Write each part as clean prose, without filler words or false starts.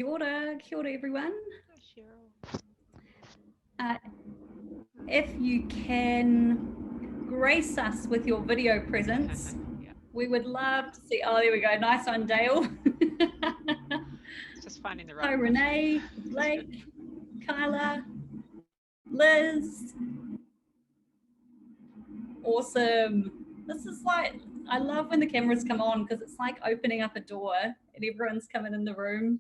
Kia ora everyone. Cheryl. If you can grace us with your video presence, Yeah, we would love to see. Oh, there we go. Nice one, Dale. it's just finding the Hi, right button. Renee, Blake, Kyla, Liz. Awesome. This is like, I love when the cameras come on because it's like opening up a door and everyone's coming in the room.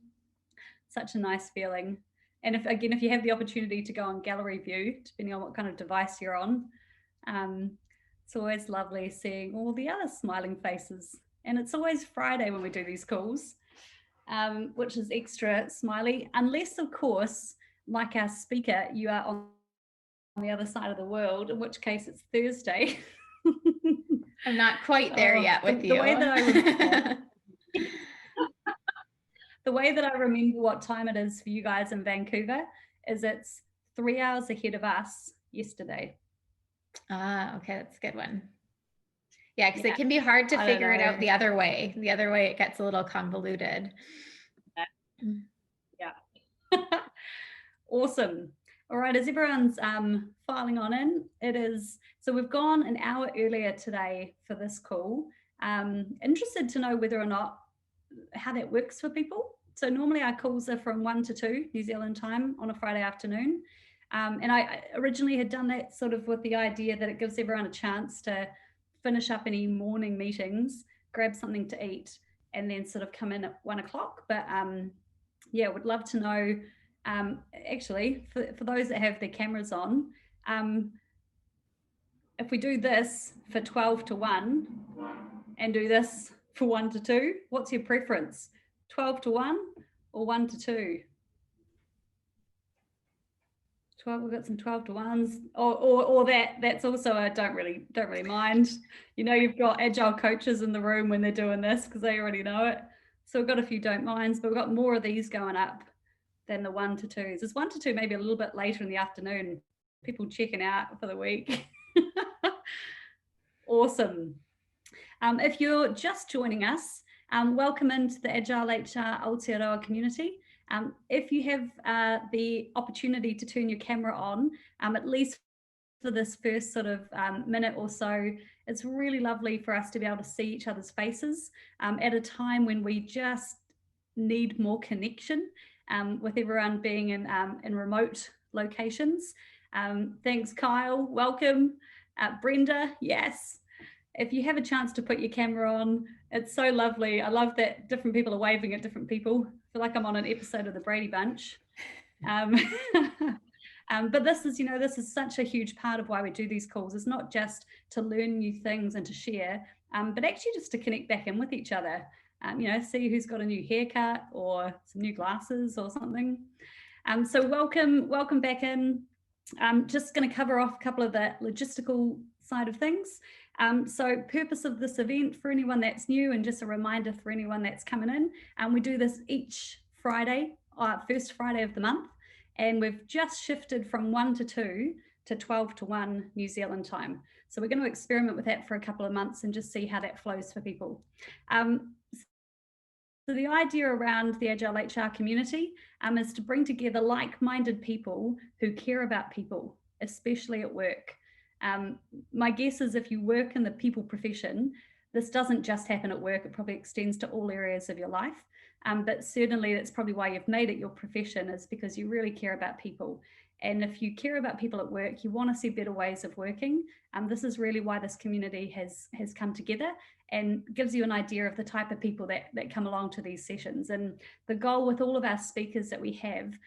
Such a nice feeling. And if you have the opportunity to go on gallery view, depending on what kind of device you're on, it's always lovely seeing all the other smiling faces. And it's always Friday when we do these calls, which is extra smiley, unless, of course, like our speaker, you are on the other side of the world, in which case it's Thursday. I'm not quite there yet with you. The way that I remember what time it is for you guys in Vancouver is it's 3 hours ahead of us yesterday. Okay, that's a good one. Yeah, because it can be hard to figure it out the other way. The other way, it gets a little convoluted. Yeah. Awesome. All right, as everyone's filing on in, it is, so we've gone an hour earlier today for this call. Interested to know whether or not, how that works for people. So normally our calls are from 1 to 2 New Zealand time on a Friday afternoon. And I originally had done that sort of with the idea that it gives everyone a chance to finish up any morning meetings, grab something to eat, and then sort of come in at 1 o'clock. But yeah, would love to know, actually, for those that have their cameras on, if we do this for 12 to 1 and do this for 1 to 2, what's your preference? 12 to 1 or 1 to 2? 12, we've got some 12 to 1s, or that's also a don't really mind. You know, you've got agile coaches in the room when they're doing this because they already know it. So we've got a few don't minds, but we've got more of these going up than the 1 to 2s. There's 1 to 2 maybe a little bit later in the afternoon, people checking out for the week. Awesome. If you're just joining us, welcome into the Agile HR Aotearoa community. If you have the opportunity to turn your camera on, at least for this first sort of minute or so, it's really lovely for us to be able to see each other's faces at a time when we just need more connection with everyone being in remote locations. Thanks, Kyle. Welcome. Brenda, yes. If you have a chance to put your camera on, it's so lovely. I love that different people are waving at different people. I feel like I'm on an episode of the Brady Bunch. But this is such a huge part of why we do these calls. It's not just to learn new things and to share, but actually just to connect back in with each other. See who's got a new haircut or some new glasses or something. So welcome back in. I'm just going to cover off a couple of the logistical side of things. So purpose of this event for anyone that's new, and just a reminder for anyone that's coming in, we do this each Friday, first Friday of the month, and we've just shifted from 1 to 2 to 12 to 1 New Zealand time. So we're going to experiment with that for a couple of months and just see how that flows for people. So the idea around the Agile HR community is to bring together like-minded people who care about people, especially at work. My guess is if you work in the people profession, this doesn't just happen at work, it probably extends to all areas of your life. But certainly that's probably why you've made it your profession, is because you really care about people. And if you care about people at work, you want to see better ways of working. This is really why this community has come together and gives you an idea of the type of people that come along to these sessions. And the goal with all of our speakers that we have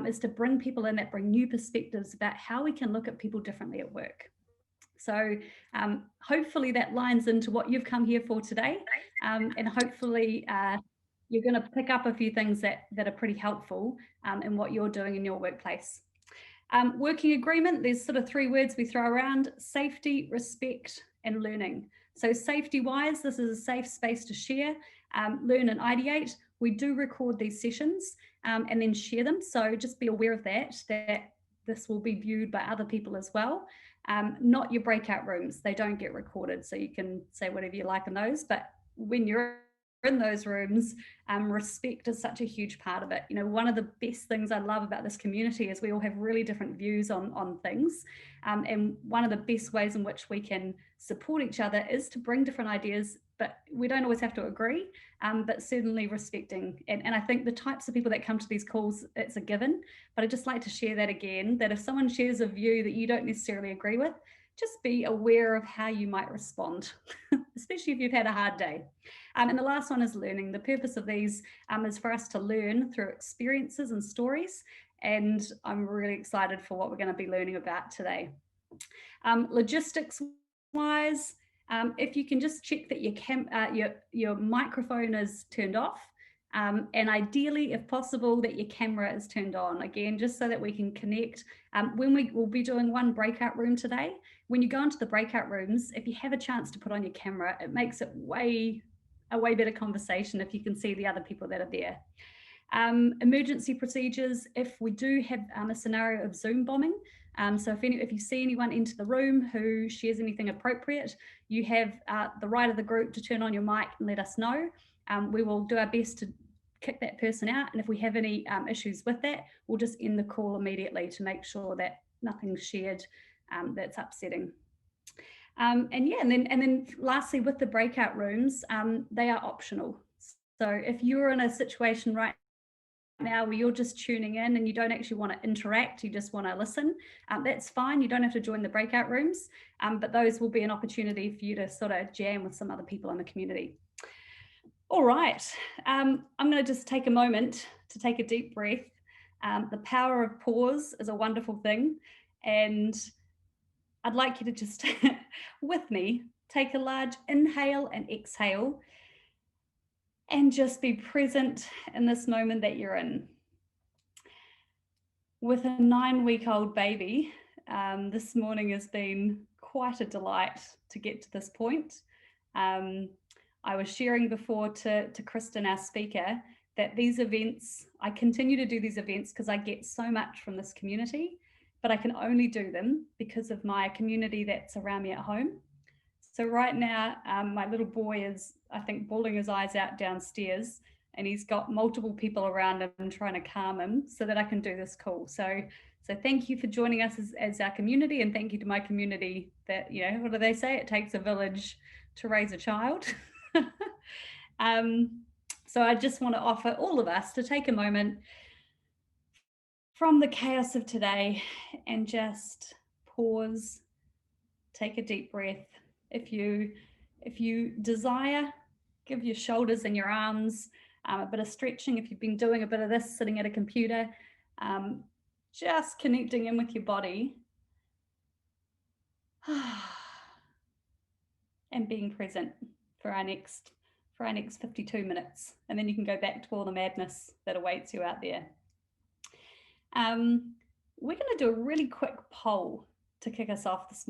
is to bring people in that bring new perspectives about how we can look at people differently at work. So hopefully that lines into what you've come here for today. And hopefully you're going to pick up a few things that are pretty helpful in what you're doing in your workplace. Working agreement, there's sort of 3 words we throw around: safety, respect, and learning. So safety-wise, this is a safe space to share, learn and ideate. We do record these sessions and then share them. So just be aware of that this will be viewed by other people as well. Not your breakout rooms, they don't get recorded. So you can say whatever you like in those, but when you're in those rooms, respect is such a huge part of it. You know, one of the best things I love about this community is we all have really different views on things. And one of the best ways in which we can support each other is to bring different ideas, but we don't always have to agree, but certainly respecting. And I think the types of people that come to these calls, it's a given, but I'd just like to share that again, that if someone shares a view that you don't necessarily agree with, just be aware of how you might respond, especially if you've had a hard day. And the last one is learning. The purpose of these is for us to learn through experiences and stories. And I'm really excited for what we're going to be learning about today. Logistics wise, if you can just check that your microphone is turned off, and ideally, if possible, that your camera is turned on, again, just so that we can connect. When we will be doing one breakout room today, when you go into the breakout rooms, if you have a chance to put on your camera, it makes it a way better conversation if you can see the other people that are there. Emergency procedures, if we do have a scenario of Zoom bombing, so if you see anyone enter the room who shares anything appropriate, you have the right of the group to turn on your mic and let us know. We will do our best to kick that person out, and if we have any issues with that, we'll just end the call immediately to make sure that nothing's shared that's upsetting. And then lastly, with the breakout rooms, they are optional. So if you're in a situation right now where you're just tuning in and you don't actually want to interact, you just want to listen, that's fine. You don't have to join the breakout rooms, but those will be an opportunity for you to sort of jam with some other people in the community. All right, I'm going to just take a moment to take a deep breath. The power of pause is a wonderful thing, and I'd like you to just, with me, take a large inhale and exhale and just be present in this moment that you're in. With a 9-week-old baby, this morning has been quite a delight to get to this point. I was sharing before to Kristin, our speaker, that these events, I continue to do these events because I get so much from this community, but I can only do them because of my community that's around me at home. So right now, my little boy is, I think, bawling his eyes out downstairs, and he's got multiple people around him trying to calm him so that I can do this call. So thank you for joining us as our community, and thank you to my community that, you know, what do they say? It takes a village to raise a child. So I just want to offer all of us to take a moment from the chaos of today and just pause, take a deep breath. If you desire, give your shoulders and your arms a bit of stretching. If you've been doing a bit of this sitting at a computer, just connecting in with your body and being present for our next 52 minutes, and then you can go back to all the madness that awaits you out there. We're going to do a really quick poll to kick us off this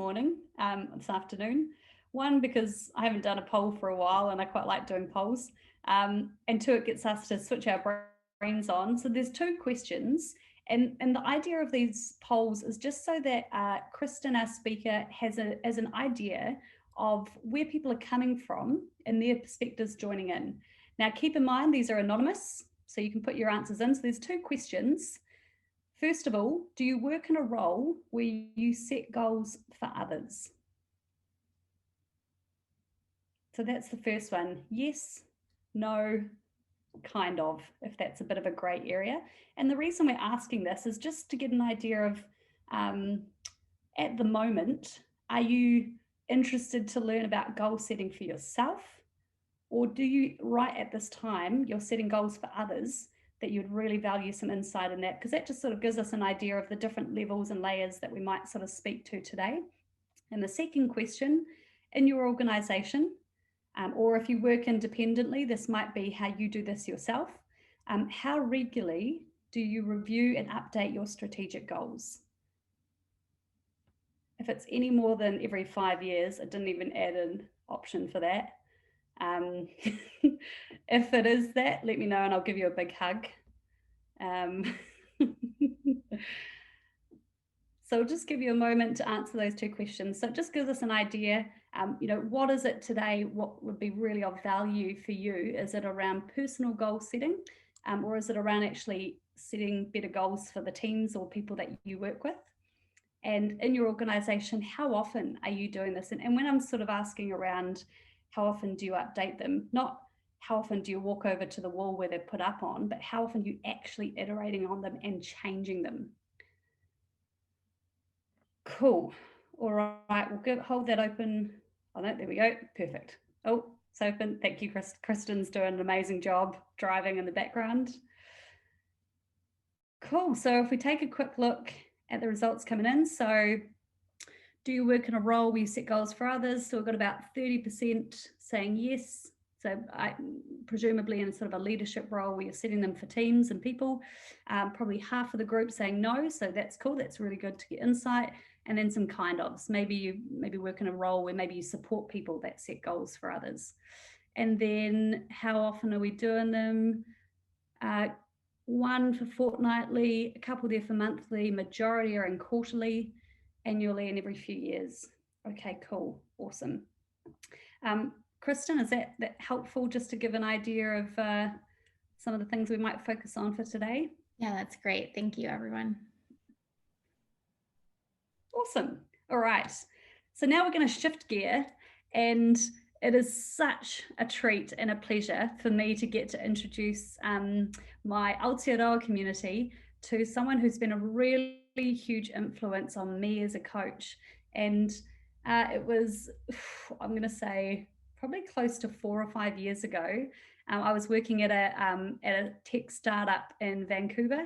afternoon. One, because I haven't done a poll for a while and I quite like doing polls. And two, it gets us to switch our brains on. So there's 2 questions. And the idea of these polls is just so that Kristin, our speaker, has an idea of where people are coming from and their perspectives joining in. Now, keep in mind, these are anonymous, so you can put your answers in. So there's 2 questions. First of all, do you work in a role where you set goals for others? So that's the first one. Yes, no, kind of, if that's a bit of a grey area. And the reason we're asking this is just to get an idea of, at the moment, are you interested to learn about goal setting for yourself? Or do you, right at this time, you're setting goals for others that you'd really value some insight in that? Because that just sort of gives us an idea of the different levels and layers that we might sort of speak to today. And the second question, in your organization, or if you work independently, this might be how you do this yourself. How regularly do you review and update your strategic goals? If it's any more than every 5 years, I didn't even add an option for that. If it is that, let me know and I'll give you a big hug. So I'll just give you a moment to answer those two questions. So it just gives us an idea, what is it today? What would be really of value for you? Is it around personal goal setting, or is it around actually setting better goals for the teams or people that you work with? And in your organization, how often are you doing this? And when I'm sort of asking around, how often do you update them? Not how often do you walk over to the wall where they're put up on, but how often are you actually iterating on them and changing them? Cool. All right, we'll hold that open. Oh, no, there we go. Perfect. Oh, it's open. Thank you, Kristin's doing an amazing job driving in the background. Cool. So if we take a quick look at the results coming in. So do you work in a role where you set goals for others? So we've got about 30% saying yes. So presumably in sort of a leadership role where you're setting them for teams and people, probably half of the group saying no. So that's cool. That's really good to get insight. And then some kind ofs. Maybe you work in a role where maybe you support people that set goals for others. And then how often are we doing them? One for fortnightly, a couple there for monthly, majority are in quarterly, annually, and every few years. Okay, cool, awesome. Kristin, is that helpful just to give an idea of some of the things we might focus on for today? Yeah, that's great. Thank you, everyone. Awesome. All right. So now we're going to shift gear, and it is such a treat and a pleasure for me to get to introduce my Aotearoa community to someone who's been a really huge influence on me as a coach. And it was, I'm going to say, probably close to 4 or 5 years ago. I was working at a tech startup in Vancouver,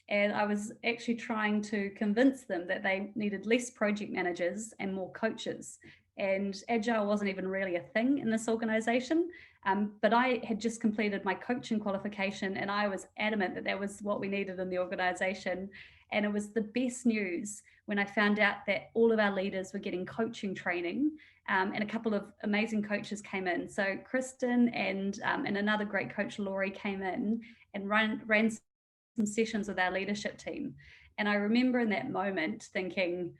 and I was actually trying to convince them that they needed less project managers and more coaches. And agile wasn't even really a thing in this organization. But I had just completed my coaching qualification, and I was adamant that that was what we needed in the organization. And it was the best news when I found out that all of our leaders were getting coaching training, and a couple of amazing coaches came in. So Kristin and another great coach, Laurie, came in and ran some sessions with our leadership team. And I remember in that moment thinking,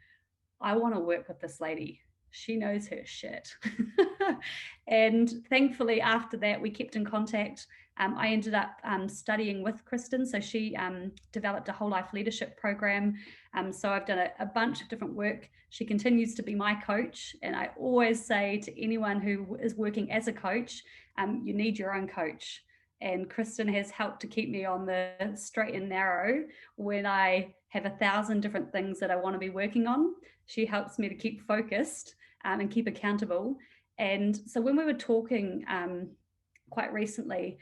I want to work with this lady. She knows her shit. And thankfully, after that, we kept in contact. I ended up studying with Kristin. So she developed a whole life leadership program. So I've done a bunch of different work. She continues to be my coach. And I always say to anyone who is working as a coach, you need your own coach. And Kristin has helped to keep me on the straight and narrow when I have 1,000 different things that I want to be working on. She helps me to keep focused and keep accountable. And so when we were talking quite recently,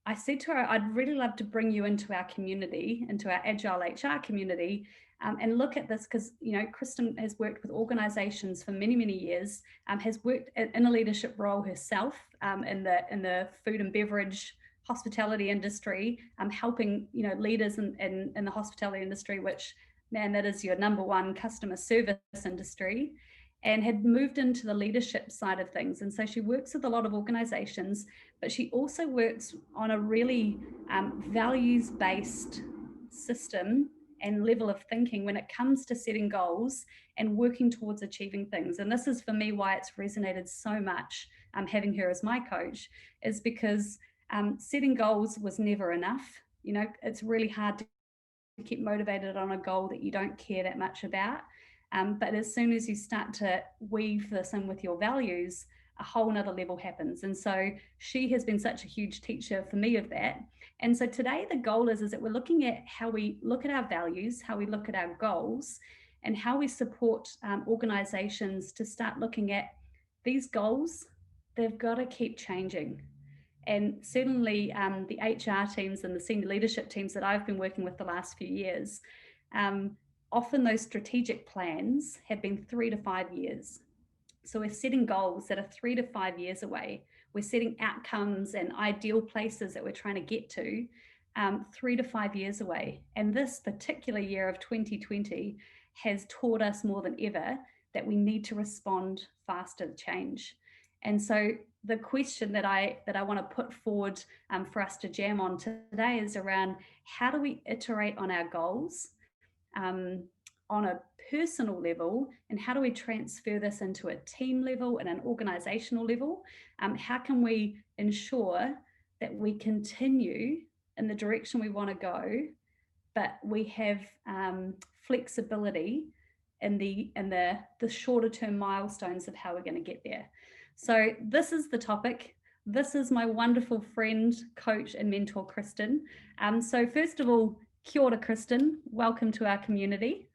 I said to her, I'd really love to bring you into our community, into our Agile HR community, and look at this because, Kristin has worked with organizations for many, many years, has worked in a leadership role herself in the food and beverage hospitality industry, helping leaders in the hospitality industry, which, man, that is your number one customer service industry, and had moved into the leadership side of things. And so she works with a lot of organizations, but she also works on a really values-based system and level of thinking when it comes to setting goals and working towards achieving things. And this is for me why it's resonated so much having her as my coach, is because setting goals was never enough. It's really hard to keep motivated on a goal that you don't care that much about. But as soon as you start to weave this in with your values, a whole nother level happens. And so she has been such a huge teacher for me of that. And so today the goal is that we're looking at how we look at our values, how we look at our goals, and how we support organizations to start looking at these goals. They've got to keep changing. And certainly the HR teams and the senior leadership teams that I've been working with the last few years, often those strategic plans have been 3 to 5 years. So we're setting goals that are 3 to 5 years away. We're setting outcomes and ideal places that we're trying to get to 3 to 5 years away. And this particular year of 2020 has taught us more than ever that we need to respond faster to change. And so the question that I want to put forward for us to jam on today is around how do we iterate on our goals on a personal level, and how do we transfer this into a team level and an organizational level? How can we ensure that we continue in the direction we want to go, but we have flexibility in the shorter term milestones of how we're going to get there? So this is the topic. This is my wonderful friend, coach, and mentor, Kristin. So first of all, kia ora, Kristin. Welcome to our community.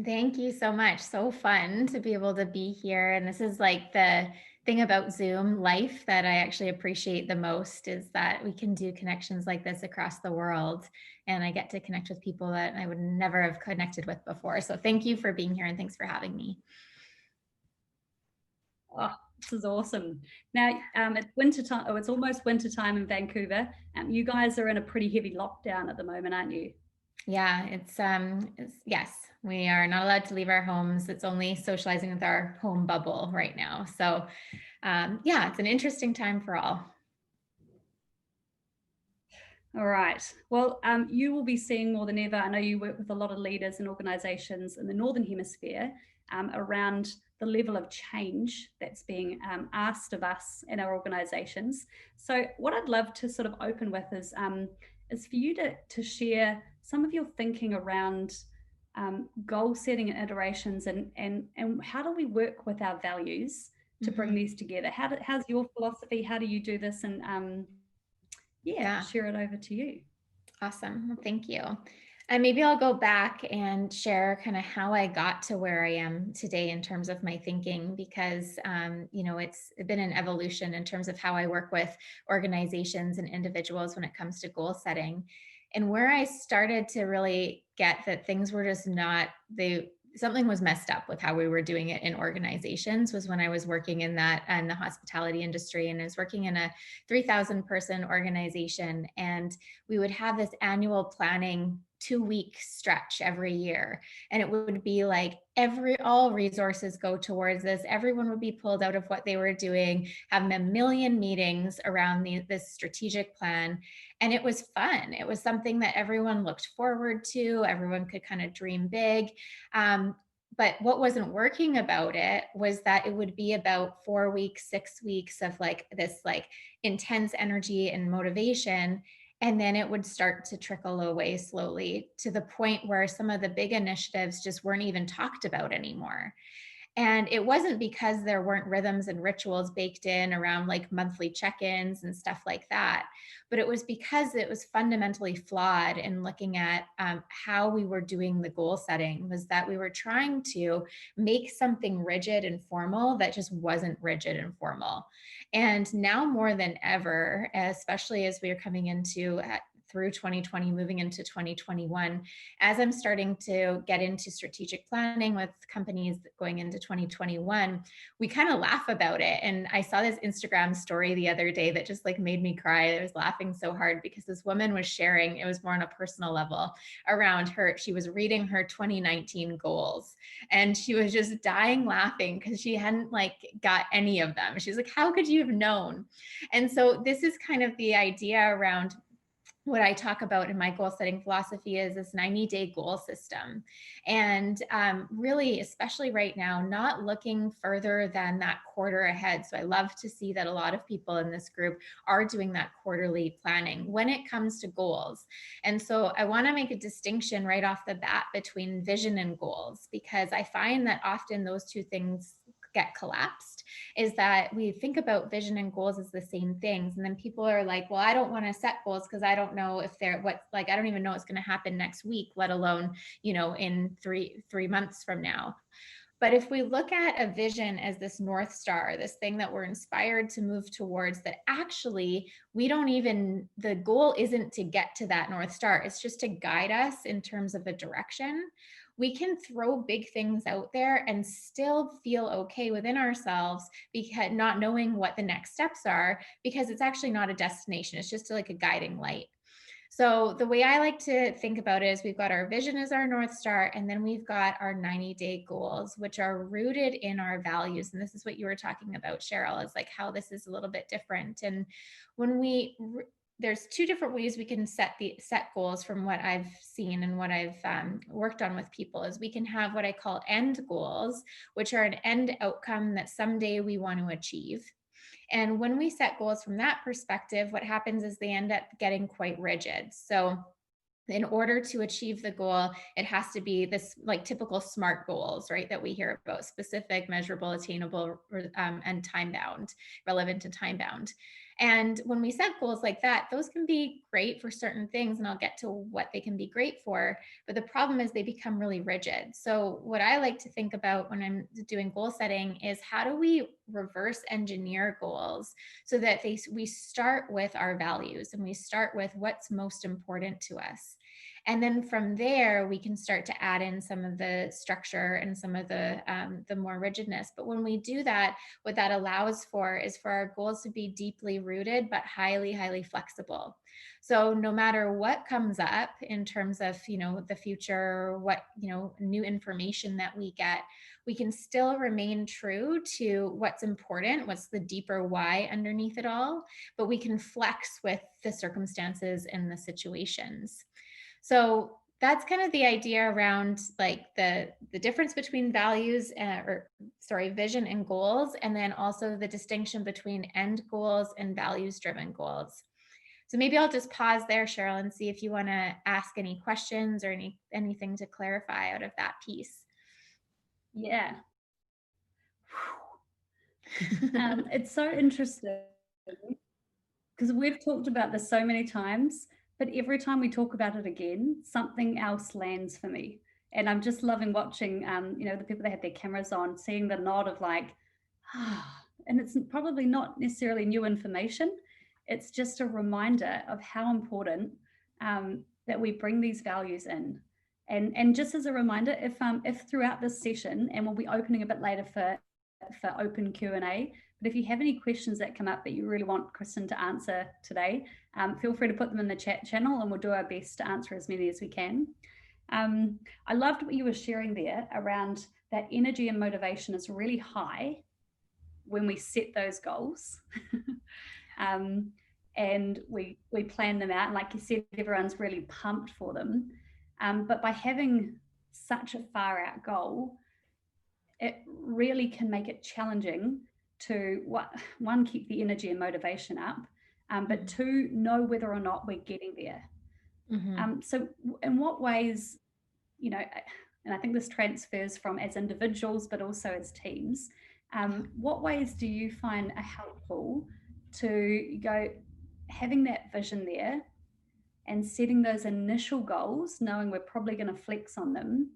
Thank you so much. So fun to be able to be here. And this is like the thing about Zoom life that I actually appreciate the most, is that we can do connections like this across the world. And I get to connect with people that I would never have connected with before. So thank you for being here, and thanks for having me. Oh, this is awesome. Now, it's winter time. Oh, it's almost winter time in Vancouver. You guys are in a pretty heavy lockdown at the moment, aren't you? Yeah, it's yes, we are not allowed to leave our homes. It's only socializing with our home bubble right now. So yeah, it's an interesting time for all. All right. Well, you will be seeing more than ever. I know you work with a lot of leaders and organizations in the Northern Hemisphere around the level of change that's being asked of us in our organizations. So what I'd love to sort of open with is for you to share some of your thinking around goal setting and iterations, and how do we work with our values to bring these together? How's your philosophy? How do you do this? And yeah, share it over to you. Awesome. Well, thank you. And maybe I'll go back and share kind of how I got to where I am today in terms of my thinking, because, you know, it's been an evolution in terms of how I work with organizations and individuals when it comes to goal setting. And where I started to really get that things were just not, something was messed up with how we were doing it in organizations, was when I was working in the hospitality industry, and I was working in a 3,000 person organization, and we would have this annual planning 2-week stretch every year. And it would be like all resources go towards this. Everyone would be pulled out of what they were doing, have a million meetings around this strategic plan. And it was fun. It was something that everyone looked forward to. Everyone could kind of dream big. But what wasn't working about it was that it would be about 4 weeks, 6 weeks of like this like intense energy and motivation. And then it would start to trickle away slowly to the point where some of the big initiatives just weren't even talked about anymore. And it wasn't because there weren't rhythms and rituals baked in around like monthly check-ins and stuff like that, but it was because it was fundamentally flawed in looking at how we were doing the goal setting. Was that we were trying to make something rigid and formal that just wasn't rigid and formal. And now more than ever, especially as we are coming into through 2020, moving into 2021, as I'm starting to get into strategic planning with companies going into 2021, we kind of laugh about it. And I saw this Instagram story the other day that just like made me cry. I was laughing so hard because this woman was sharing, it was more on a personal level around she was reading her 2019 goals, and she was just dying laughing because she hadn't like got any of them. She's like, how could you have known? And so this is kind of the idea around what I talk about in my goal setting philosophy, is this 90-day goal system. And really, especially right now, not looking further than that quarter ahead. So I love to see that a lot of people in this group are doing that quarterly planning when it comes to goals. And so I want to make a distinction right off the bat between vision and goals, because I find that often those two things get collapsed, is that we think about vision and goals as the same things. And then people are like, well, I don't want to set goals because I don't know if I don't even know what's going to happen next week, let alone, you know, in three months from now. But if we look at a vision as this North Star, this thing that we're inspired to move towards, that actually the goal isn't to get to that North Star. It's just to guide us in terms of a direction. We can throw big things out there and still feel okay within ourselves, because not knowing what the next steps are, because it's actually not a destination. It's just like a guiding light. So the way I like to think about it is we've got our vision as our North Star, and then we've got our 90-day goals, which are rooted in our values. And this is what you were talking about, Cheryl, is like how this is a little bit different. And when we there's two different ways we can set goals from what I've seen and what I've worked on with people. Is we can have what I call end goals, which are an end outcome that someday we want to achieve. And when we set goals from that perspective, what happens is they end up getting quite rigid. So in order to achieve the goal, it has to be this like typical SMART goals, right? That we hear about: specific, measurable, attainable, and time bound, relevant and time bound. And when we set goals like that, those can be great for certain things, and I'll get to what they can be great for. But the problem is they become really rigid. So what I like to think about when I'm doing goal setting is, how do we reverse engineer goals so that we start with our values and we start with what's most important to us. And then from there, we can start to add in some of the structure and some of the more rigidness. But when we do that, what that allows for is for our goals to be deeply rooted, but highly, highly flexible. So no matter what comes up in terms of, the future, what, new information that we get, we can still remain true to what's important, what's the deeper why underneath it all, but we can flex with the circumstances and the situations. So that's kind of the idea around like the difference between vision and goals, and then also the distinction between end goals and values driven goals. So maybe I'll just pause there, Cheryl, and see if you want to ask any questions or anything to clarify out of that piece. Yeah. It's so interesting because we've talked about this so many times, but every time we talk about it again, something else lands for me. And I'm just loving watching, the people that have their cameras on, seeing the nod of like, and it's probably not necessarily new information. It's just a reminder of how important that we bring these values in. And just as a reminder, if throughout this session, and we'll be opening a bit later for open Q&A, but if you have any questions that come up that you really want Kristin to answer today, feel free to put them in the chat channel and we'll do our best to answer as many as we can. I loved what you were sharing there around that energy and motivation is really high when we set those goals. And we plan them out. And like you said, everyone's really pumped for them. But by having such a far out goal, it really can make it challenging to one, keep the energy and motivation up, but two, know whether or not we're getting there. Mm-hmm. So in what ways, and I think this transfers from as individuals, but also as teams, what ways do you find are helpful to go having that vision there and setting those initial goals, knowing we're probably going to flex on them?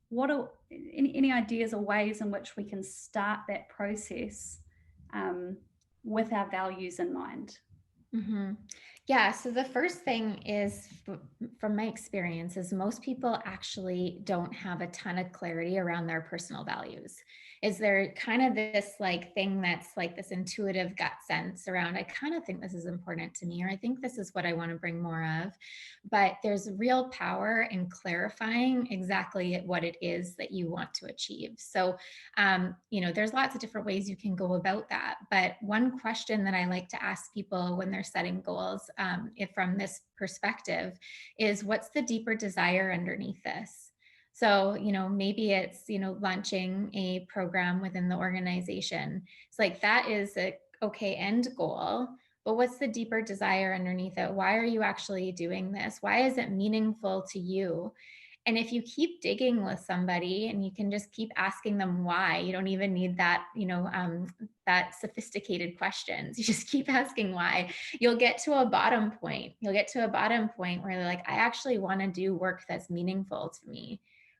What are any ideas or ways in which we can start that process with our values in mind? Mm-hmm. Yeah. So the first thing is, from my experience, is most people actually don't have a ton of clarity around their personal values. Is there kind of this like thing that's like this intuitive gut sense around, I kind of think this is important to me, or I think this is what I want to bring more of. But there's real power in clarifying exactly what it is that you want to achieve. So, there's lots of different ways you can go about that. But one question that I like to ask people when they're setting goals, if from this perspective, is what's the deeper desire underneath this? So, maybe it's, launching a program within the organization. It's like, that is a okay end goal, but what's the deeper desire underneath it? Why are you actually doing this? Why is it meaningful to you? And if you keep digging with somebody and you can just keep asking them why, you don't even need that, that sophisticated questions. You just keep asking why, you'll get to a bottom point. You'll get to a bottom point where they're like, I actually want to do work that's meaningful to me,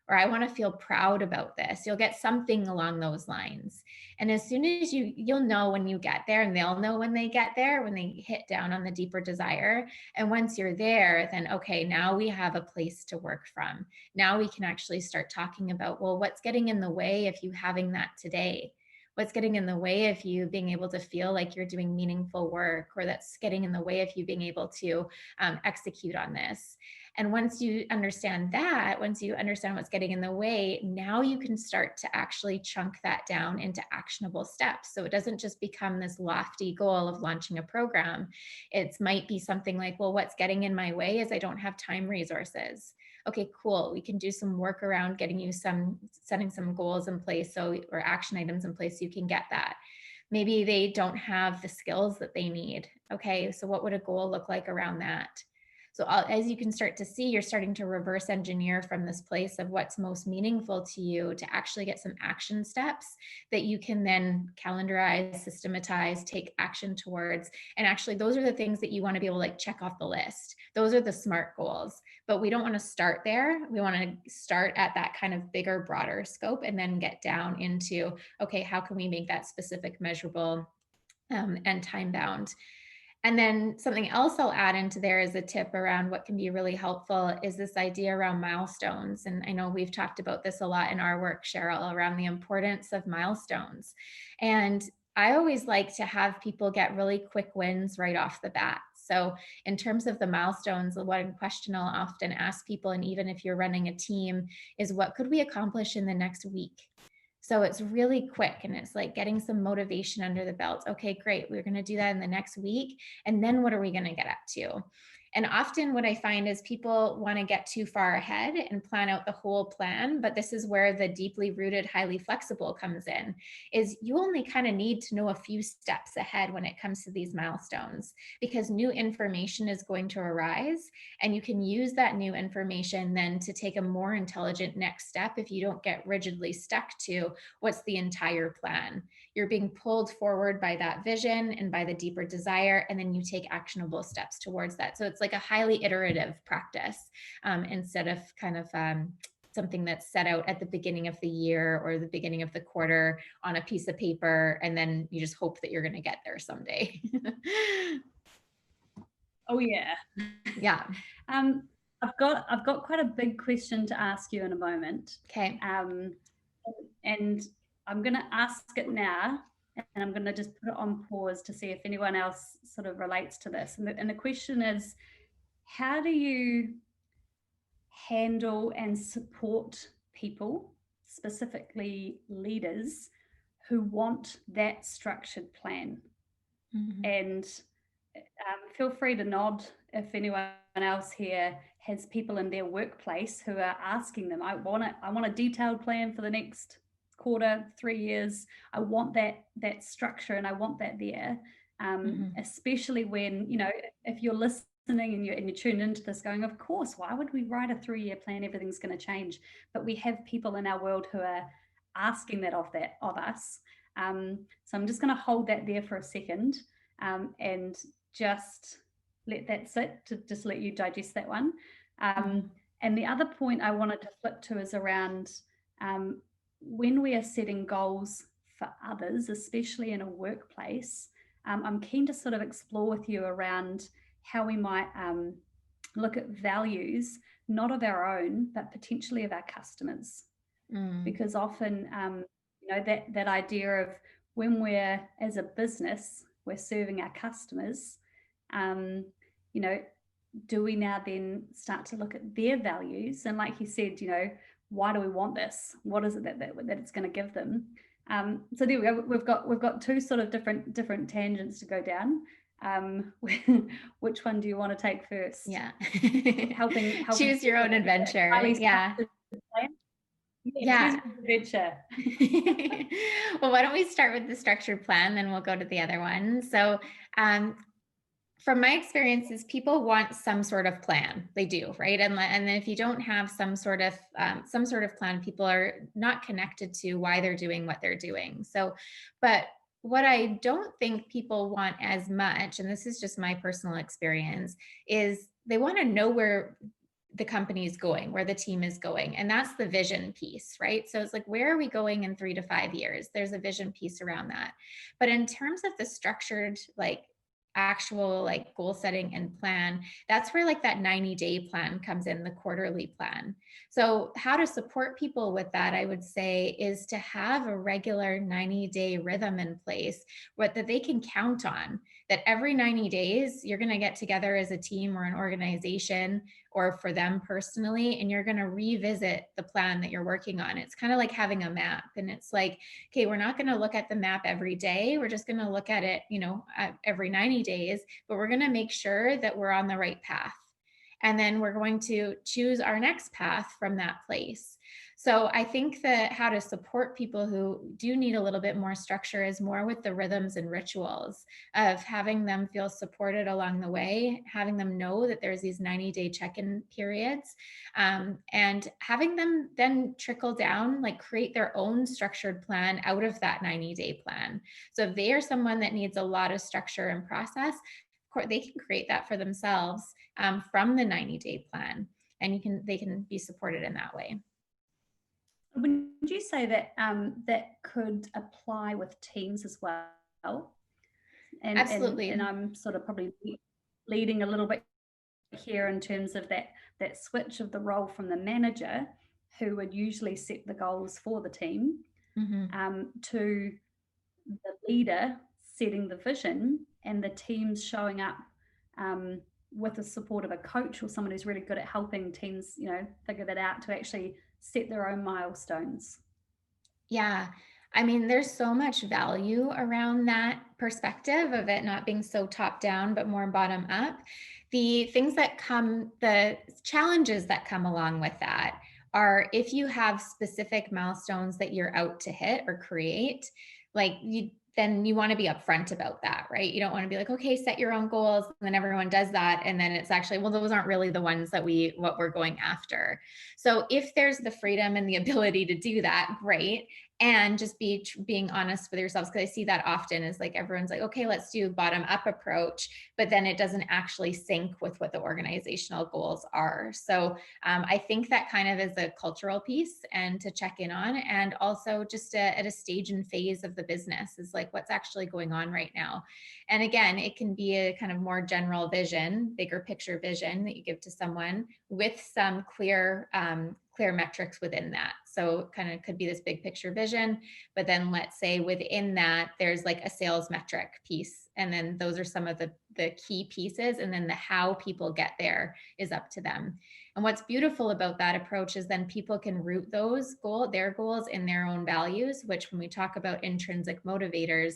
or I want to feel proud about this. You'll get something along those lines. And as soon as you'll know when you get there, and they'll know when they get there, when they hit down on the deeper desire. And once you're there, then, okay, now we have a place to work from. Now we can actually start talking about, well, what's getting in the way of you having that today? What's getting in the way of you being able to feel like you're doing meaningful work, or that's getting in the way of you being able to execute on this? And once you understand that, once you understand what's getting in the way, now you can start to actually chunk that down into actionable steps. So it doesn't just become this lofty goal of launching a program. It might be something like, well, what's getting in my way is I don't have time resources. Okay, cool. We can do some work around getting you setting some goals in place, or action items in place so you can get that. Maybe they don't have the skills that they need. Okay, so what would a goal look like around that? So as you can start to see, you're starting to reverse engineer from this place of what's most meaningful to you to actually get some action steps that you can then calendarize, systematize, take action towards. And actually, those are the things that you want to be able to like check off the list. Those are the SMART goals. But we don't want to start there. We want to start at that kind of bigger, broader scope and then get down into, okay, how can we make that specific, measurable, and time bound? And then something else I'll add into there as a tip around what can be really helpful is this idea around milestones. And I know we've talked about this a lot in our work, Cheryl, around the importance of milestones. And I always like to have people get really quick wins right off the bat. So in terms of the milestones, the one question I'll often ask people, and even if you're running a team, is what could we accomplish in the next week? So it's really quick and it's like getting some motivation under the belt. Okay, great. We're going to do that in the next week. And then what are we going to get up to? And often what I find is people want to get too far ahead and plan out the whole plan. But this is where the deeply rooted, highly flexible comes in, is you only kind of need to know a few steps ahead when it comes to these milestones, because new information is going to arise and you can use that new information then to take a more intelligent next step if you don't get rigidly stuck to what's the entire plan. You're being pulled forward by that vision and by the deeper desire, and then you take actionable steps towards that. So it's like a highly iterative practice, instead of kind of something that's set out at the beginning of the year or the beginning of the quarter on a piece of paper, and then you just hope that you're going to get there someday. Oh yeah. Yeah. I've got quite a big question to ask you in a moment. Okay. And I'm going to ask it now, and I'm going to just put it on pause to see if anyone else sort of relates to this. And the question is, how do you handle and support people, specifically leaders, who want that structured plan? Mm-hmm. And feel free to nod if anyone else here has people in their workplace who are asking them, I want a detailed plan for the next quarter, 3 years. I want that structure and I want that there. Especially when, if you're listening and you're tuned into this going, of course, why would we write a 3-year plan? Everything's going to change. But we have people in our world who are asking that of us. So I'm just going to hold that there for a second, and just let that sit, to just let you digest that one. And the other point I wanted to flip to is around when we are setting goals for others, especially in a workplace. I'm keen to sort of explore with you around how we might look at values, not of our own, but potentially of our customers. Because often, that idea of when we're, as a business, we're serving our customers, do we now then start to look at their values? And like you said, why do we want this? What is it that it's going to give them? So there we go. We've got two sort of different tangents to go down. Which one do you want to take first? Yeah. helping choose your own adventure. Yeah. Adventure. Well, why don't we start with the structured plan, then we'll go to the other one. So from my experiences, people want some sort of plan. They do, right? And if you don't have some sort of plan, people are not connected to why they're doing what they're doing. So, but what I don't think people want as much, and this is just my personal experience, is they want to know where the company is going, where the team is going. And that's the vision piece, right? So it's like, where are we going in 3 to 5 years? There's a vision piece around that. But in terms of the structured, actual goal setting and plan, that's where that 90-day plan comes in, the quarterly plan. So how to support people with that, I would say, is to have a regular 90-day rhythm in place that they can count on, that every 90 days you're going to get together as a team or an organization or for them personally, and you're going to revisit the plan that you're working on. It's kind of like having a map, and it's like, okay, we're not going to look at the map every day. We're just going to look at it, every 90 days, but we're going to make sure that we're on the right path. And then we're going to choose our next path from that place. So I think that how to support people who do need a little bit more structure is more with the rhythms and rituals of having them feel supported along the way, having them know that there's these 90-day check-in periods, and having them then trickle down, like create their own structured plan out of that 90-day plan. So if they are someone that needs a lot of structure and process, they can create that for themselves from the 90-day plan, and they can be supported in that way. Would you say that that could apply with teams as well? Absolutely. And I'm sort of probably leading a little bit here in terms of that switch of the role from the manager, who would usually set the goals for the team, to the leader setting the vision, and the teams showing up with the support of a coach or someone who's really good at helping teams, figure that out, to actually set their own milestones. Yeah. I mean, there's so much value around that perspective of it not being so top down, but more bottom up. The challenges that come along with that are, if you have specific milestones that you're out to hit or create, then you want to be upfront about that, right? You don't want to be like, okay, set your own goals, and then everyone does that, and then it's actually, well, those aren't really the ones that what we're going after. So if there's the freedom and the ability to do that, great. And just being honest with yourselves, because I see that often is like, everyone's like, okay, let's do bottom up approach, but then it doesn't actually sync with what the organizational goals are. So I think that kind of is a cultural piece and to check in on, and also just at a stage and phase of the business is like, what's actually going on right now. And again, it can be a kind of more general vision, bigger picture vision that you give to someone with some clear metrics within that. So kind of could be this big picture vision, but then let's say within that, there's like a sales metric piece. And then those are some of the key pieces. And then the how people get there is up to them. And what's beautiful about that approach is then people can root their goals in their own values, which when we talk about intrinsic motivators,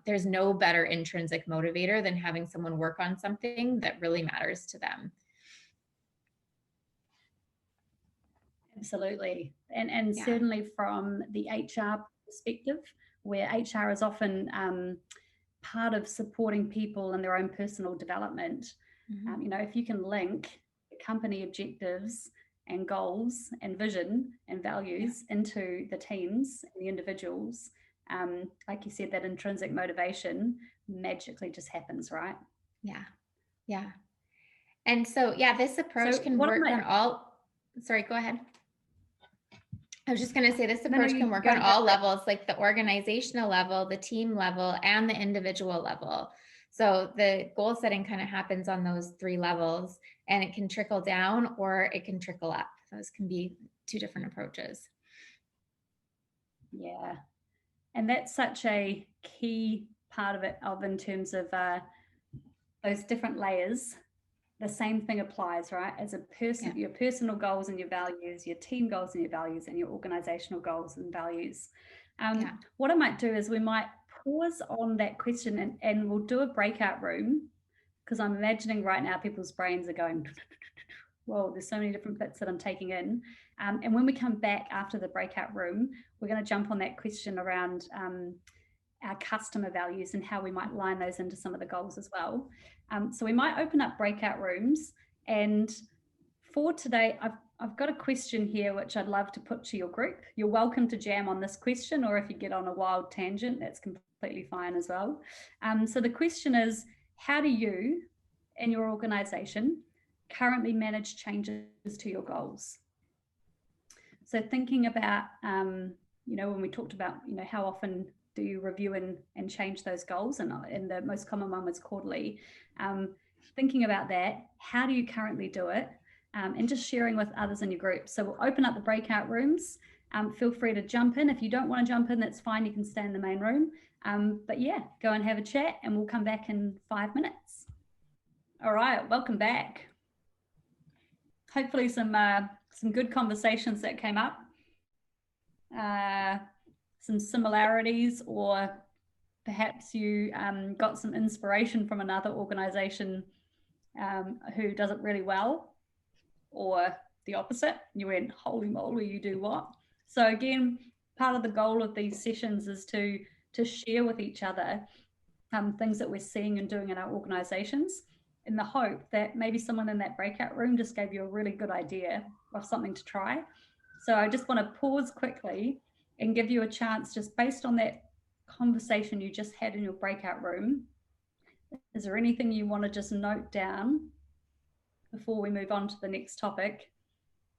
there's no better intrinsic motivator than having someone work on something that really matters to them. Absolutely. And certainly from the HR perspective, where HR is often part of supporting people in their own personal development. If you can link company objectives and goals and vision and values into the teams and the individuals, like you said, that intrinsic motivation magically just happens, right? Yeah. And so, this approach can work on all, sorry, go ahead. I was just going to say this approach can work on all levels, like the organizational level, the team level, and the individual level. So the goal setting kind of happens on those three levels, and it can trickle down or it can trickle up. Those can be two different approaches. Yeah. And that's such a key part of it, in terms of those different layers. The same thing applies, right? As a person, your personal goals and your values, your team goals and your values, and your organizational goals and values. What I might do is we might pause on that question and we'll do a breakout room, because I'm imagining right now people's brains are going, whoa, there's so many different bits that I'm taking in. And when we come back after the breakout room, we're going to jump on that question around our customer values and how we might line those into some of the goals as well. So we might open up breakout rooms. And for today, I've got a question here, which I'd love to put to your group. You're welcome to jam on this question, or if you get on a wild tangent, that's completely fine as well. So the question is, how do you and your organization currently manage changes to your goals? So thinking about, when we talked about, how often do you review and change those goals? And the most common one was quarterly. Thinking about that, how do you currently do it? And just sharing with others in your group. So we'll open up the breakout rooms. Feel free to jump in. If you don't want to jump in, that's fine. You can stay in the main room. But go and have a chat, and we'll come back in 5 minutes. All right, welcome back. hopefully some good conversations that came up, some similarities, or perhaps you got some inspiration from another organization who does it really well, or the opposite. You went, holy moly, you do what? So again, part of the goal of these sessions is to share with each other things that we're seeing and doing in our organizations, in the hope that maybe someone in that breakout room just gave you a really good idea of something to try. So I just want to pause quickly and give you a chance, just based on that conversation you just had in your breakout room. Is there anything you want to just note down before we move on to the next topic?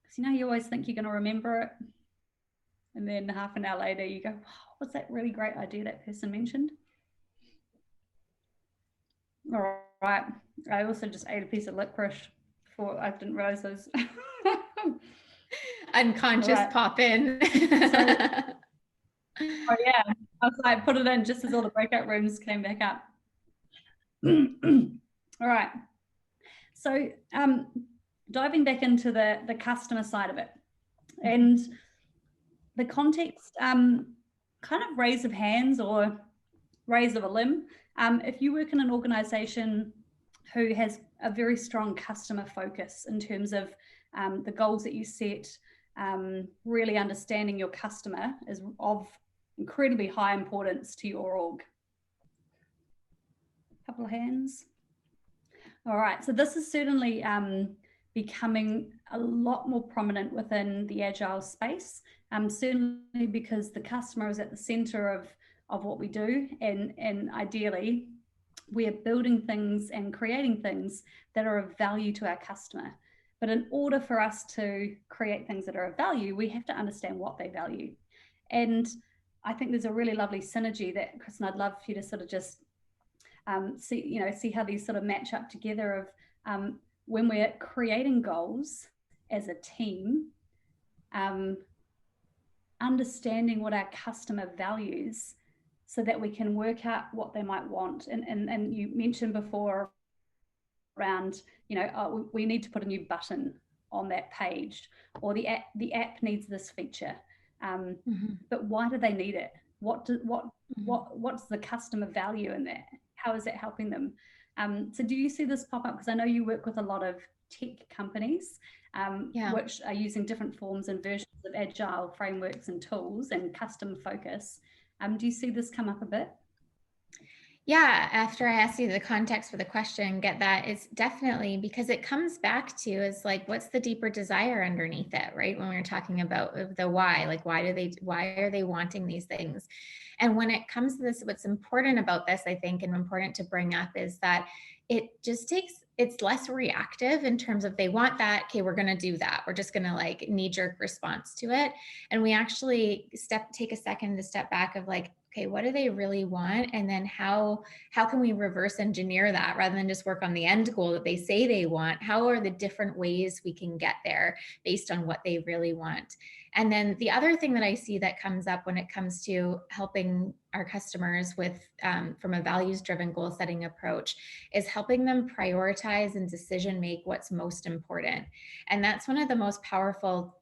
Because you always think you're going to remember it, and then half an hour later you go, wow, what's that really great idea that person mentioned? All right. I also just ate a piece of licorice before. I didn't realize those. Unconscious pop in. Oh yeah, I was like, put it in just as all the breakout rooms came back up. All right. So diving back into the customer side of it, and the context, kind of raise of hands or raise of a limb. If you work in an organization who has a very strong customer focus in terms of the goals that you set, really understanding your customer is of incredibly high importance to your org. Couple of hands. All right, so this is certainly becoming a lot more prominent within the agile space, certainly because the customer is at the center of what we do, and ideally we are building things and creating things that are of value to our customer. But in order for us to create things that are of value, we have to understand what they value. And I think there's a really lovely synergy that, Kristin, I'd love for you to sort of just see how these sort of match up together of when we're creating goals as a team, understanding what our customer values so that we can work out what they might want. And you mentioned before around, we need to put a new button on that page, or the app needs this feature. But why do they need it? What's the customer value in that? How is that helping them? So do you see this pop up? Because I know you work with a lot of tech companies, which are using different forms and versions of agile frameworks and tools and custom focus. Do you see this come up a bit? Yeah, after I asked you the context for the question, get that, it's definitely, because it comes back to is like, what's the deeper desire underneath it, right? When we're talking about the why, like why are they wanting these things? And when it comes to this, what's important about this, I think, and important to bring up is that it's less reactive in terms of they want that, okay, we're going to do that. We're just going to like knee-jerk response to it. And we actually take a second to step back of like, okay, what do they really want? And then how can we reverse engineer that rather than just work on the end goal that they say they want? How are the different ways we can get there based on what they really want? And then the other thing that I see that comes up when it comes to helping our customers with, from a values-driven goal setting approach, is helping them prioritize and decision make what's most important. And that's one of the most powerful,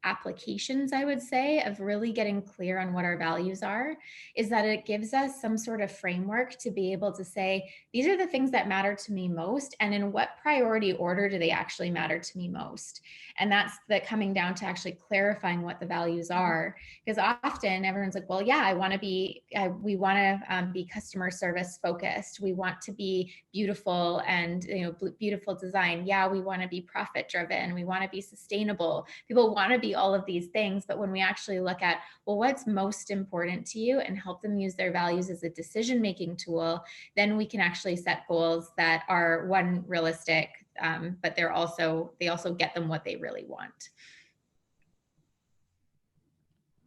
applications, I would say, of really getting clear on what our values are, is that it gives us some sort of framework to be able to say, these are the things that matter to me most, and in what priority order do they actually matter to me most? And that's coming down to actually clarifying what the values are, because often everyone's like, well, yeah, we want to be customer service focused. We want to be beautiful and, beautiful design. Yeah, we want to be profit driven. We want to be sustainable. People want to be all of these things. But when we actually look at, well, what's most important to you, and help them use their values as a decision-making tool, then we can actually set goals that are, one, realistic, but they also get them what they really want.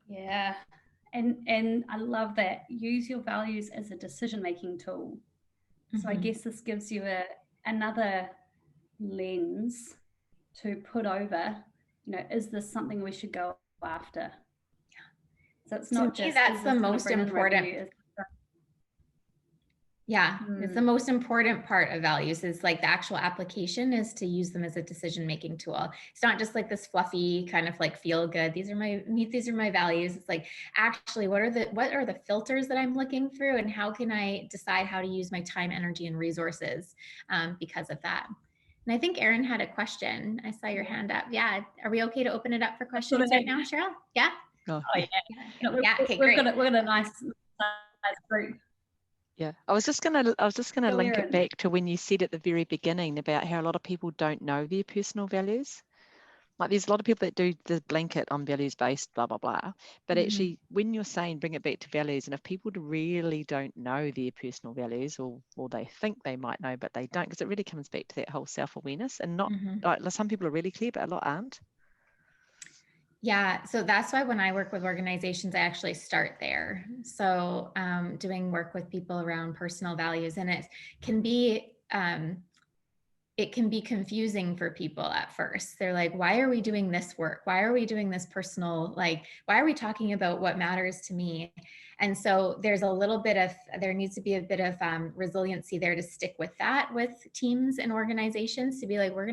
Yeah. And I love that. Use your values as a decision-making tool. So I guess this gives you another lens to put over, is this something we should go after? Yeah. So it's not just, that's the most important. Yeah, it's the most important part of values is like the actual application is to use them as a decision-making tool. It's not just like this fluffy kind of like feel good. These are my values. It's like actually what are the filters that I'm looking through and how can I decide how to use my time, energy, and resources because of that. And I think Erin had a question. I saw your hand up. Yeah. Are we okay to open it up for questions right now, Cheryl? Yeah. Oh, yeah. Yeah. Okay, We've great. got a nice size group. yeah. I was just gonna link Erin. it back to when you said at the very beginning about how a lot of people don't know their personal values. Like there's a lot of people that do the blanket on values-based, blah, blah, blah. But actually, when you're saying bring it back to values, and if people really don't know their personal values, or they think they might know, but they don't, because it really comes back to that whole self-awareness and not, like some people are really clear, but a lot aren't. Yeah, so that's why when I work with organizations, I actually start there. So doing work with people around personal values, and it can be confusing for people at first. They're like, why are we doing this work? Why are we doing this personal, like, why are we talking about what matters to me? And so there needs to be a bit of resiliency there to stick with that with teams and organizations to be like, we're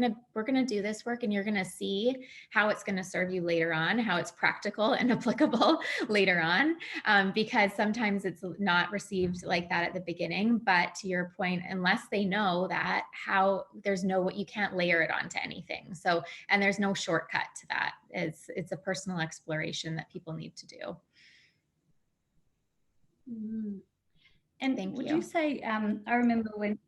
gonna do this work and you're gonna see how it's gonna serve you later on, how it's practical and applicable later on. Because sometimes it's not received like that at the beginning, but to your point, unless they know that you can't layer it onto anything. So, and there's no shortcut to that. It's a personal exploration that people need to do. And Thank would you. you say, I remember when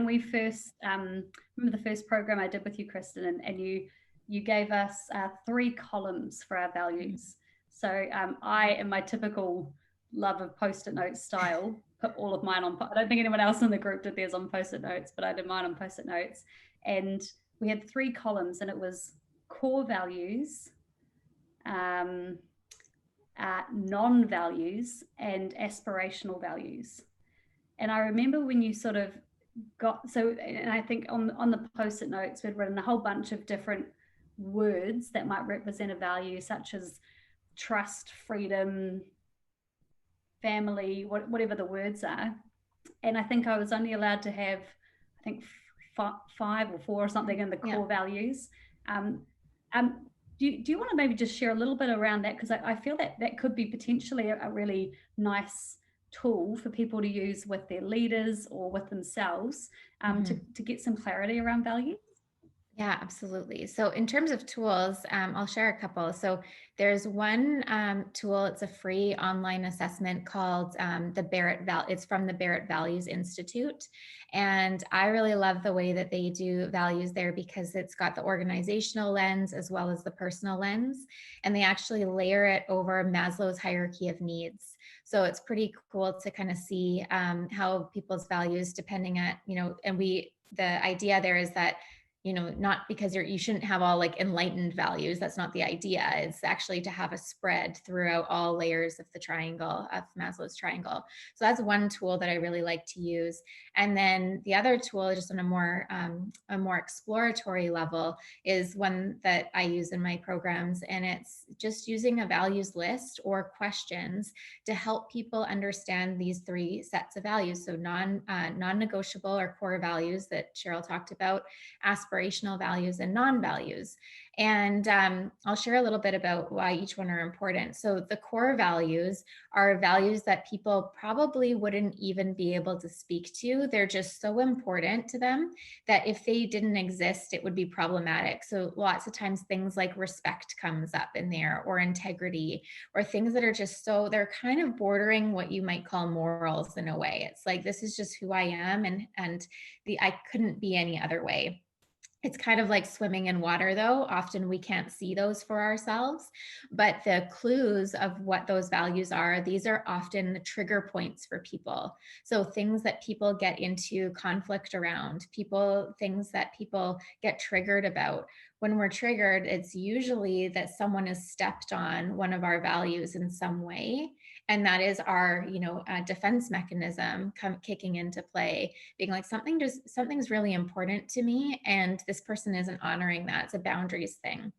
we first, remember the first program I did with you, Kristin, and you gave us 3 columns for our values. So I, in my typical love of Post-it note style, put all of mine on, I don't think anyone else in the group did theirs on Post-it notes, but I did mine on Post-it notes. And we had 3 columns and it was core values, non-values, and aspirational values. And I remember when you sort of and I think on the Post-it notes, we'd written a whole bunch of different words that might represent a value, such as trust, freedom, family, whatever the words are. And I think I was only allowed to have, I think, 5 or 4 or something in the core values. Do you want to maybe just share a little bit around that? Because I feel that could be potentially a really nice tool for people to use with their leaders or with themselves to get some clarity around values. Yeah, absolutely. So in terms of tools, I'll share a couple. So there's one tool, it's a free online assessment called it's from the Barrett Values Institute. And I really love the way that they do values there because it's got the organizational lens as well as the personal lens. And they actually layer it over Maslow's hierarchy of needs. So it's pretty cool to kind of see how people's values depending at, and the idea there is that not because you shouldn't have all like enlightened values. That's not the idea. It's actually to have a spread throughout all layers of the triangle, of Maslow's triangle. So that's one tool that I really like to use. And then the other tool, just on a more exploratory level, is one that I use in my programs. And it's just using a values list or questions to help people understand these 3 sets of values. So non-negotiable or core values that Cheryl talked about, aspirational values, and non-values. And I'll share a little bit about why each one are important. So the core values are values that people probably wouldn't even be able to speak to. They're just so important to them that if they didn't exist, it would be problematic. So lots of times things like respect comes up in there, or integrity, or things that are just they're kind of bordering what you might call morals in a way. It's like, this is just who I am, and I couldn't be any other way. It's kind of like swimming in water, though. Often we can't see those for ourselves, but the clues of what those values are, these are often the trigger points for people. So things that people get into conflict around, things that people get triggered about. When we're triggered, it's usually that someone has stepped on one of our values in some way. And that is our, defense mechanism kicking into play, being like, something's really important to me, and this person isn't honoring that. It's a boundaries thing.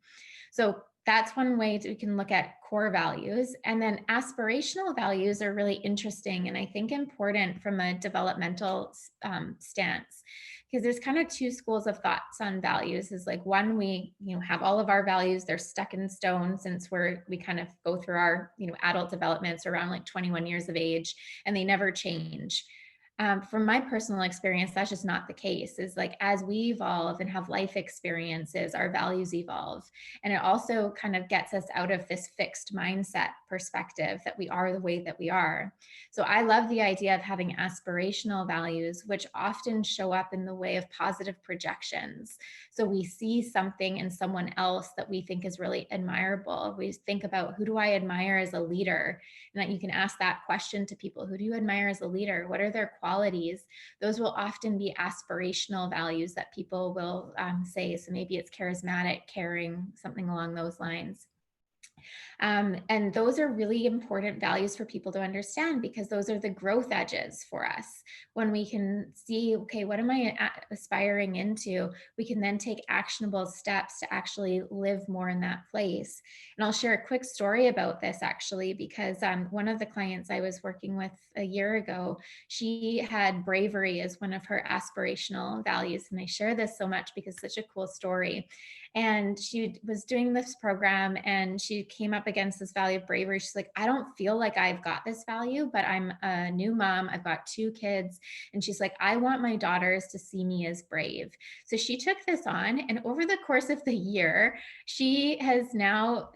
So that's one way we can look at core values. And then aspirational values are really interesting and I think important from a developmental stance, because there's kind of two schools of thoughts on values. Is like, one, we have all of our values, they're stuck in stone since we kind of go through our adult developments around like 21 years of age, and they never change. From my personal experience, that's just not the case. Is like, as we evolve and have life experiences, our values evolve. And it also kind of gets us out of this fixed mindset perspective that we are the way that we are. So I love the idea of having aspirational values, which often show up in the way of positive projections. So we see something in someone else that we think is really admirable. We think about, who do I admire as a leader? And that you can ask that question to people. Who do you admire as a leader? What are their qualities? Those will often be aspirational values that people will say. So maybe it's charismatic, caring, something along those lines. And those are really important values for people to understand, because those are the growth edges for us. When we can see, okay, what am I aspiring into? We can then take actionable steps to actually live more in that place. And I'll share a quick story about this actually, because one of the clients I was working with a year ago, she had bravery as one of her aspirational values. And I share this so much because it's such a cool story. And she was doing this program and she came up against this value of bravery. She's like, I don't feel like I've got this value, but I'm a new mom. I've got 2 kids. And she's like, I want my daughters to see me as brave. So she took this on, and over the course of the year, she has now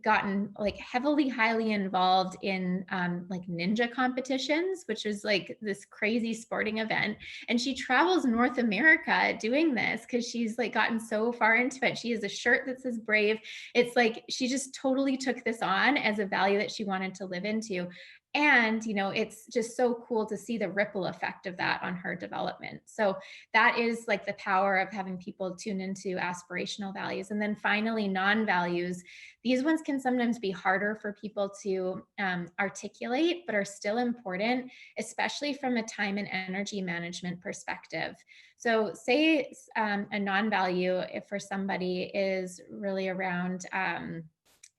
gotten like highly involved in like ninja competitions, which is like this crazy sporting event. And she travels North America doing this because she's like gotten so far into it. She has a shirt that says brave. It's like she just totally took this on as a value that she wanted to live into. And, it's just so cool to see the ripple effect of that on her development. So that is like the power of having people tune into aspirational values. And then finally, non-values. These ones can sometimes be harder for people to articulate, but are still important, especially from a time and energy management perspective. So say a non-value for somebody is really around,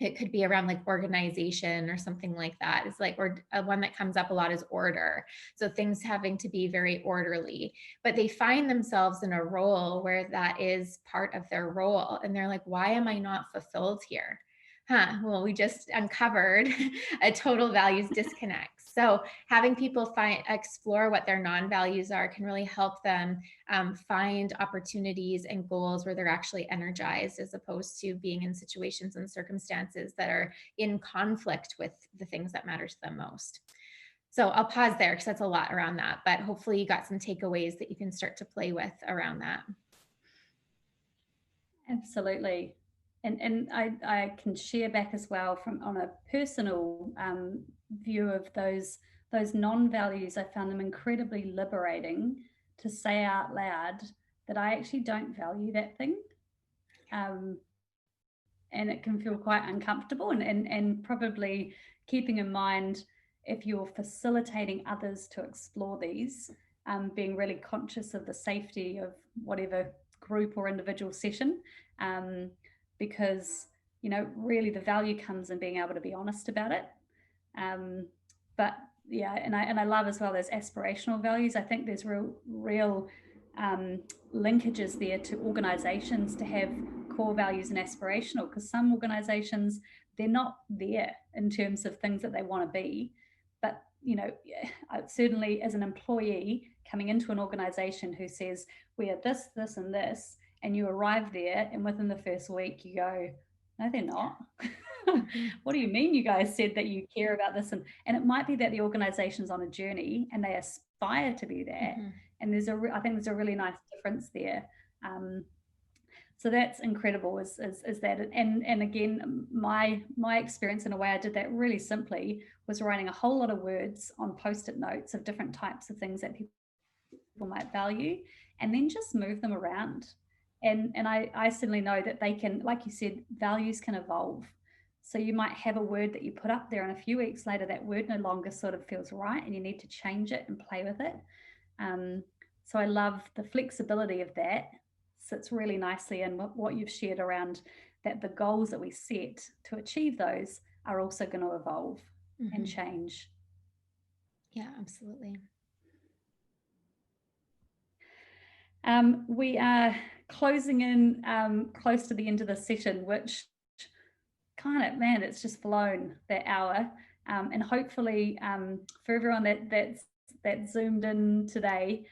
it could be around like organization or something like that. It's like, or one that comes up a lot is order. So things having to be very orderly, but they find themselves in a role where that is part of their role. And they're like, why am I not fulfilled here? Well, we just uncovered a total values disconnect. So having people explore what their non-values are can really help them find opportunities and goals where they're actually energized, as opposed to being in situations and circumstances that are in conflict with the things that matter to them most. So I'll pause there because that's a lot around that, but hopefully you got some takeaways that you can start to play with around that. Absolutely. And I can share back as well from on a personal view of those non-values. I found them incredibly liberating to say out loud that I actually don't value that thing. And it can feel quite uncomfortable, and probably keeping in mind, if you're facilitating others to explore these, being really conscious of the safety of whatever group or individual session, because really the value comes in being able to be honest about it. But yeah, and I love as well those aspirational values. I think there's real linkages there to organizations to have core values and aspirational, because some organizations, they're not there in terms of things that they want to be. But certainly as an employee coming into an organization who says we are this, this, and this, and you arrive there and within the first week you go, no, they're not. What do you mean you guys said that you care about this? And it might be that the organization's on a journey and they aspire to be that. Mm-hmm. And I think there's a really nice difference there. So that's incredible, is that. And again, my experience, in a way I did that really simply, was writing a whole lot of words on Post-it notes of different types of things that people might value, and then just move them around. And I certainly know that they can, like you said, values can evolve. So you might have a word that you put up there, and a few weeks later that word no longer sort of feels right and you need to change it and play with it. So I love the flexibility of that. Sits really nicely in what you've shared around that the goals that we set to achieve those are also going to evolve and change. Yeah, absolutely. We are closing in close to the end of the session, which kind of, man, it's just flown, that hour. And hopefully for everyone that's zoomed in today,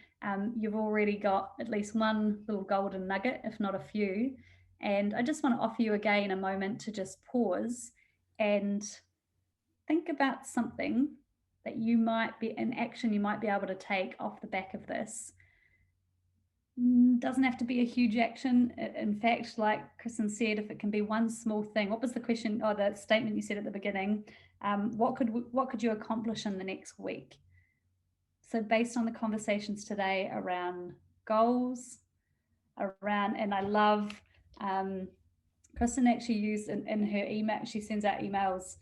you've already got at least one little golden nugget, if not a few. And I just want to offer you again a moment to just pause and think about something that you might be, an action you might be able to take off the back of this. Doesn't have to be a huge action. In fact, like Kristin said, if it can be one small thing. What was the question or the statement you said at the beginning? What could you accomplish in the next week? So based on the conversations today around goals, and I love Kristin actually used in her email, she sends out emails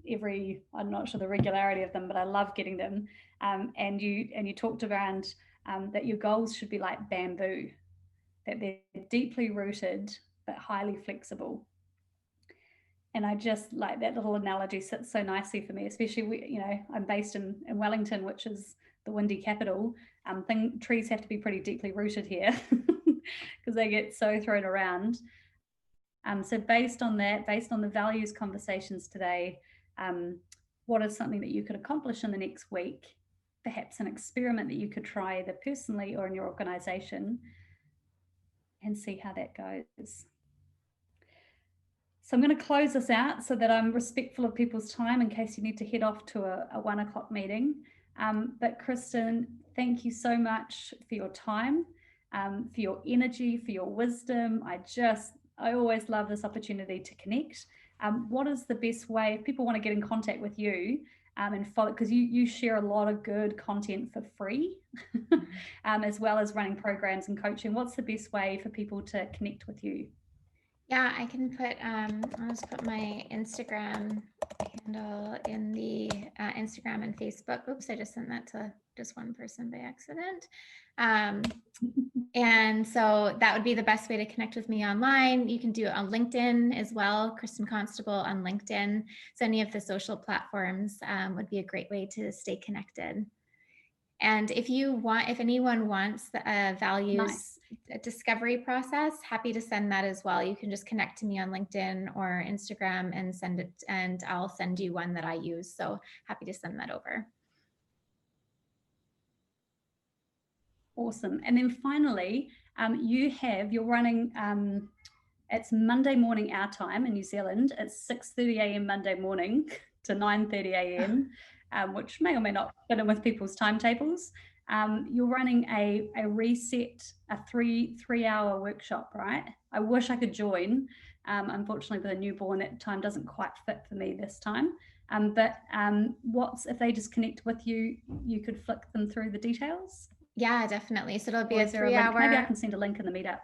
every, I'm not sure the regularity of them, but I love getting them. And you talked around that your goals should be like bamboo, that they're deeply rooted but highly flexible. And I just like that little analogy sits so nicely for me, especially I'm based in Wellington, which is the windy capital. Trees have to be pretty deeply rooted here because they get so thrown around. So based on that, based on the values conversations today, what is something that you could accomplish in the next week? Perhaps an experiment that you could try either personally or in your organization, and see how that goes. So I'm going to close this out so that I'm respectful of people's time in case you need to head off to a 1 o'clock meeting. But Kristin, thank you so much for your time, for your energy, for your wisdom. I always love this opportunity to connect. What is the best way if people want to get in contact with you and follow, because you share a lot of good content for free, as well as running programs and coaching. What's the best way for people to connect with you? Yeah, I can put, I'll just put my Instagram handle in the Instagram and Facebook. Oops, I just sent that to just one person by accident. And so that would be the best way to connect with me online. You can do it on LinkedIn as well, Kristin Constable on LinkedIn. So any of the social platforms would be a great way to stay connected. And if anyone wants the values discovery process, happy to send that as well. You can just connect to me on LinkedIn or Instagram and send it, and I'll send you one that I use. So happy to send that over. Awesome. And then finally, you're running, it's Monday morning our time in New Zealand. It's 6:30 a.m. Monday morning to 9:30 a.m., which may or may not fit in with people's timetables. You're running a reset, a three-hour workshop, right? I wish I could join. Unfortunately, with a newborn, that time doesn't quite fit for me this time. But if they just connect with you, you could flick them through the details? Yeah, definitely. So it'll be a 3-hour. Maybe I can send a link in the meetup.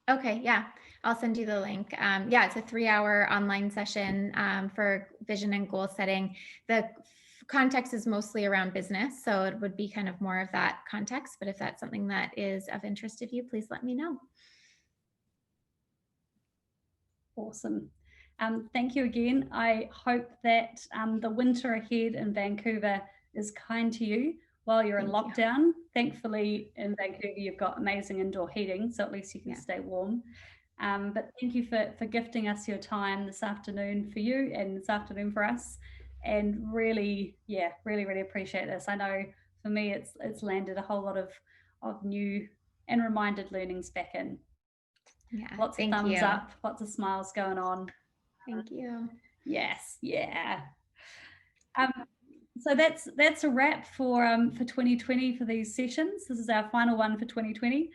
Okay, yeah, I'll send you the link. Yeah, it's a 3-hour online session for vision and goal setting. The context is mostly around business, so it would be kind of more of that context. But if that's something that is of interest to you, please let me know. Awesome. Thank you again. I hope that the winter ahead in Vancouver is kind to you while you're in lockdown. Thankfully, in Vancouver, you've got amazing indoor heating, so at least you can stay warm. But thank you for gifting us your time this afternoon for you and this afternoon for us. And really, really appreciate this. I know for me, it's landed a whole lot of new and reminded learnings back in. Yeah, lots of thumbs up, lots of smiles going on. Thank you. Yes, yeah. So that's a wrap for 2020 for these sessions. This is our final one for 2020.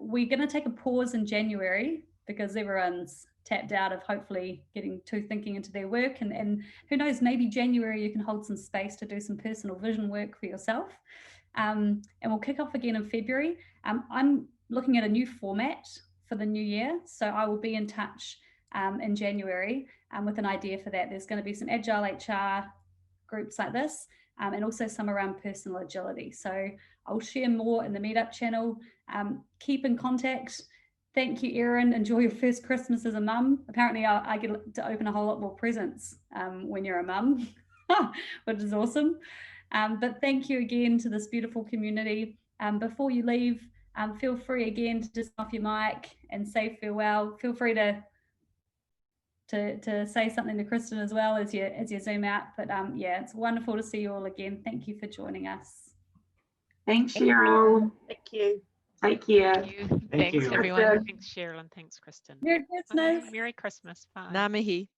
We're going to take a pause in January because everyone's tapped out of hopefully getting to thinking into their work, and who knows, maybe January you can hold some space to do some personal vision work for yourself. And we'll kick off again in February. I'm looking at a new format for the new year, so I will be in touch in January with an idea for that. There's going to be some agile HR groups like this, and also some around personal agility. So I'll share more in the meetup channel. Keep in contact. Thank you, Erin. Enjoy your first Christmas as a mum. Apparently, I get to open a whole lot more presents when you're a mum, which is awesome. But thank you again to this beautiful community. Before you leave, feel free again to just off your mic and say farewell. Feel free to say something to Kristin as well as you zoom out. But yeah, it's wonderful to see you all again. Thank you for joining us. Thanks, Cheryl. Thank you. Take care. Thank you. Thanks, you. everyone. Kristen. Thanks, Cheryl, and thanks, Kristin. Merry Christmas. Merry Christmas. Bye. Ngā mihi.